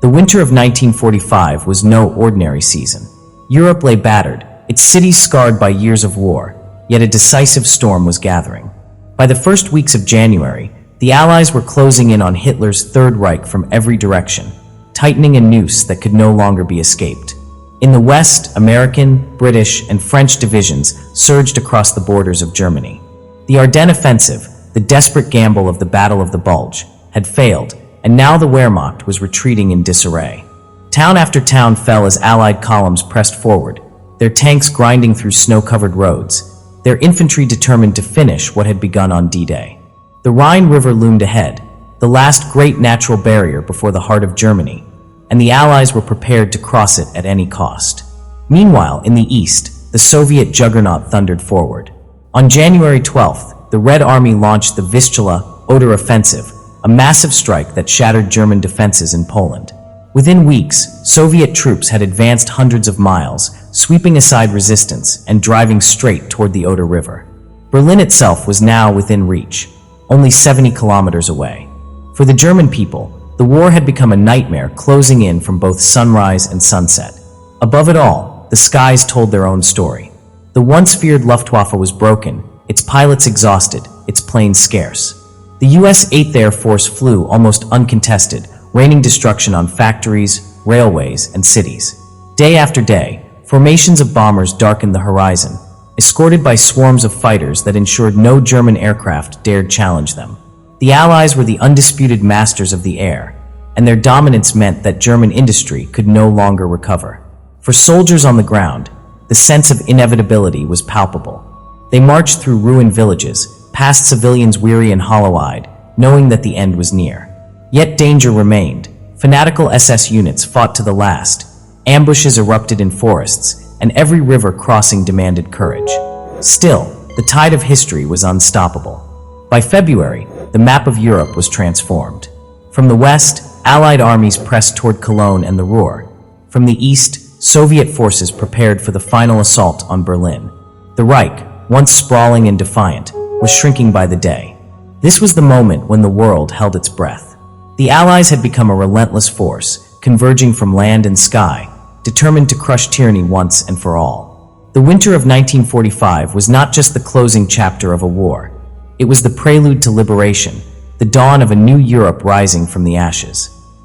The winter of 1945 was no ordinary season. Europe lay battered, its cities scarred by years of war, yet a decisive storm was gathering. By the first weeks of January, the Allies were closing in on Hitler's Third Reich from every direction, tightening a noose that could no longer be escaped. In the west, American, British, and French divisions surged across the borders of Germany. The Ardennes offensive, the desperate gamble of the Battle of the Bulge, had failed, and now the Wehrmacht was retreating in disarray. Town after town fell as Allied columns pressed forward, their tanks grinding through snow-covered roads, their infantry determined to finish what had begun on D-Day. The Rhine River loomed ahead, the last great natural barrier before the heart of Germany, and the Allies were prepared to cross it at any cost. Meanwhile, in the east, the Soviet juggernaut thundered forward. On January 12th, the Red Army launched the Vistula, Oder Offensive, a massive strike that shattered German defenses in Poland. Within weeks, Soviet troops had advanced hundreds of miles, sweeping aside resistance and driving straight toward the Oder River. Berlin itself was now within reach, only 70 kilometers away. For the German people, the war had become a nightmare closing in from both sunrise and sunset. Above it all, the skies told their own story. The once feared Luftwaffe was broken, its pilots exhausted, its planes scarce. The U.S. 8th Air Force flew almost uncontested, raining destruction on factories, railways, and cities. Day after day, formations of bombers darkened the horizon, escorted by swarms of fighters that ensured no German aircraft dared challenge them. The Allies were the undisputed masters of the air, and their dominance meant that German industry could no longer recover. For soldiers on the ground, the sense of inevitability was palpable. They marched through ruined villages, past civilians weary and hollow-eyed, knowing that the end was near. Yet danger remained. Fanatical SS units fought to the last, ambushes erupted in forests, and every river crossing demanded courage. Still, the tide of history was unstoppable. By February, the map of Europe was transformed. From the west, Allied armies pressed toward Cologne and the Ruhr. From the east, Soviet forces prepared for the final assault on Berlin. The Reich, once sprawling and defiant, was shrinking by the day. This was the moment when the world held its breath. The Allies had become a relentless force, converging from land and sky, determined to crush tyranny once and for all. The winter of 1945 was not just the closing chapter of a war. It was the prelude to liberation, the dawn of a new Europe rising from the ashes.